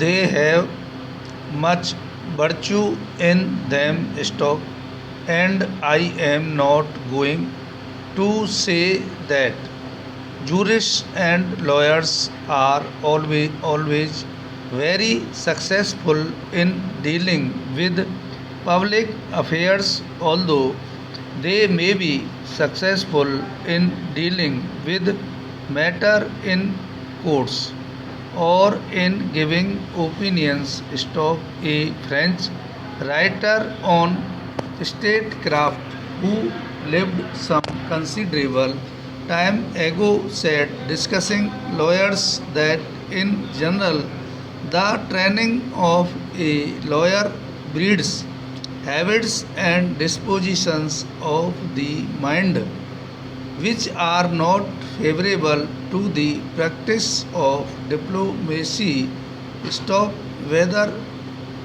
they have much virtue in them stock, and I am not going to say that jurists and lawyers are always very successful in dealing with public affairs, although they may be successful in dealing with matter in courts or in giving opinions. Stop, a French writer on statecraft who lived some considerable time ago, said, discussing lawyers, that in general the training of a lawyer breeds habits and dispositions of the mind which are not favorable to the practice of diplomacy. Stop, whether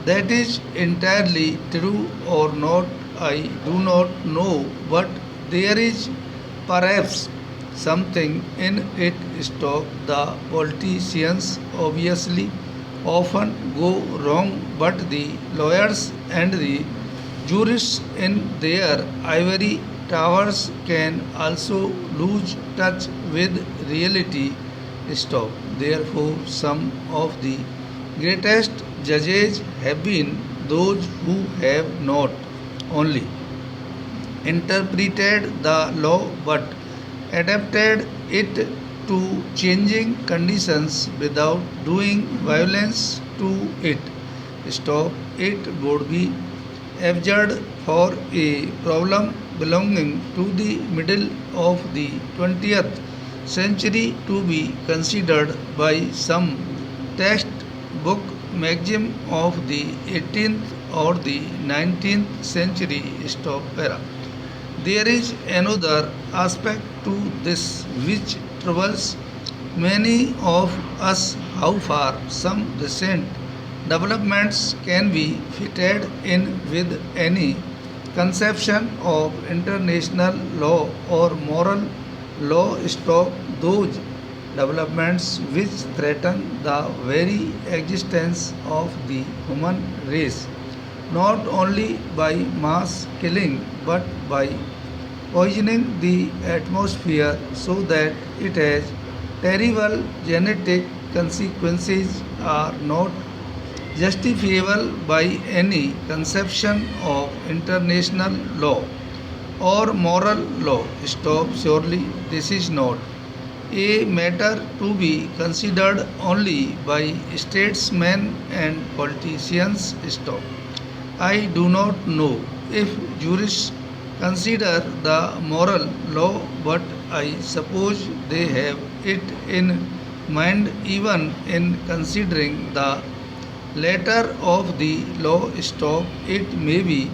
that is entirely true or not, I do not know, but there is perhaps something in it. Stop, the politicians obviously often go wrong, but the lawyers and the jurists in their ivory towers can also lose touch with reality. Stop. Therefore, some of the greatest judges have been those who have not only interpreted the law but adapted it to changing conditions without doing violence to it. Stop. It would be absurd for a problem belonging to the middle of the 20th century to be considered by some textbook maxim of the 18th or the 19th century. Stop, para. There is another aspect to this which troubles many of us: how far some recent developments can be fitted in with any conception of international law or moral law. Stop, those developments which threaten the very existence of the human race, not only by mass killing but by poisoning the atmosphere so that it has terrible genetic consequences, are not justifiable by any conception of international law or moral law. Stop, surely this is not a matter to be considered only by statesmen and politicians. Stop. I do not know if jurists consider the moral law, but I suppose they have it in mind even in considering the letter of the law. Stop. It may be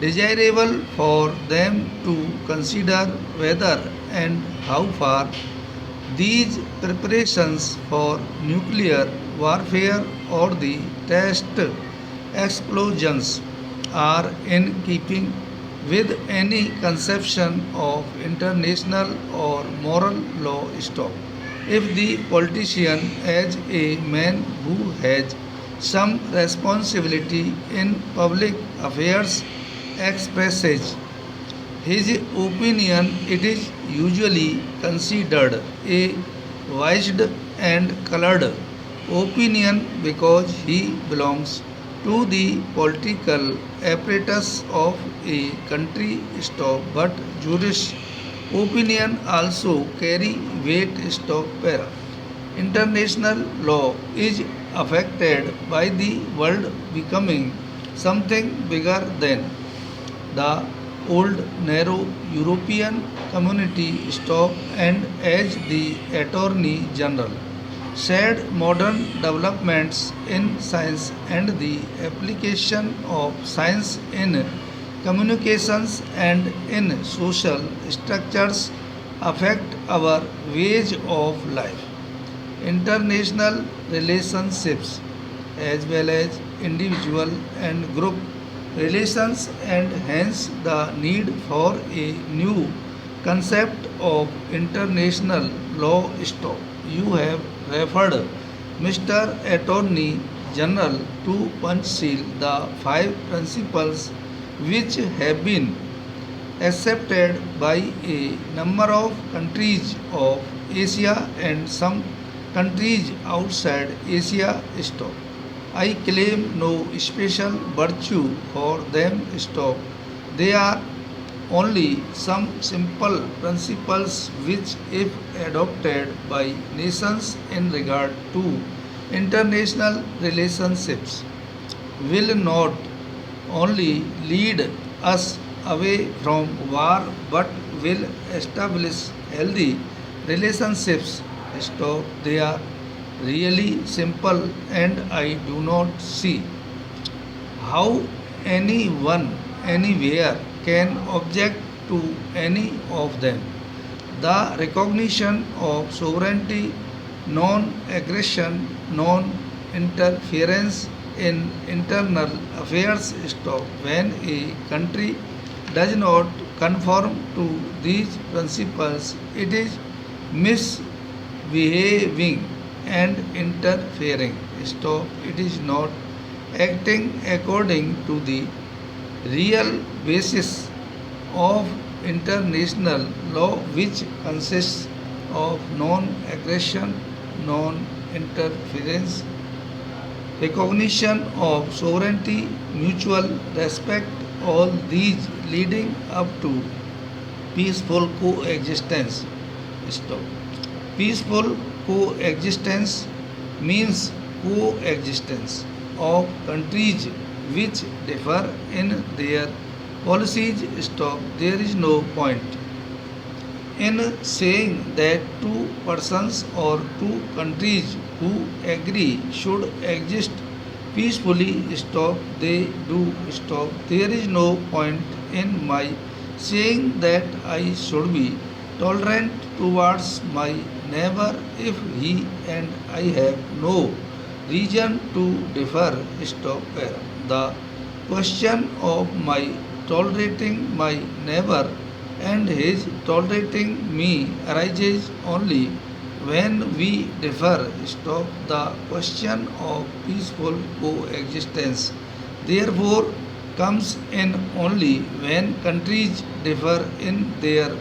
desirable for them to consider whether and how far these preparations for nuclear warfare or the test explosions are in keeping with any conception of international or moral law. Stop. If the politician, as a man who has some responsibility in public affairs, expresses his opinion, it is usually considered a wise and colored opinion because he belongs to the political apparatus of a country. Stop. But jurists' opinion also carry weight. Stop, para. International law is affected by the world becoming something bigger than the old narrow European community. Stop. And as the Attorney General said, modern developments in science and the application of science in communications and in social structures affect our ways of life. International relationships, as well as individual and group relations, and hence the need for a new concept of international law. Stop. You have referred, Mr. Attorney General to Panchsheel the five principles which have been accepted by a number of countries of Asia and some countries outside Asia. Stop. I claim no special virtue for them. Stop. They are only some simple principles which, if adopted by nations in regard to international relationships, will not only lead us away from war but will establish healthy relationships. Stop. They are really simple, and I do not see how anyone anywhere can object to any of them. The recognition of sovereignty, non aggression, non interference in internal affairs. Stop. When a country does not conform to these principles, it is misbehaving and interfering. Stop. It is not acting according to the real basis of international law, which consists of non aggression, non interference, recognition of sovereignty, mutual respect, all these leading up to peaceful coexistence. Stop. Peaceful coexistence means coexistence of countries which differ in their policies. Stop. There is no point in saying that two persons or two countries who agree should exist peacefully. Stop. They do. Stop. There is no point in my saying that I should be tolerant towards my neighbor if he and I have no reason to differ. Stop. The question of my tolerating my neighbor and his tolerating me arises only when we differ. Stop. The question of peaceful coexistence therefore comes in only when countries differ in their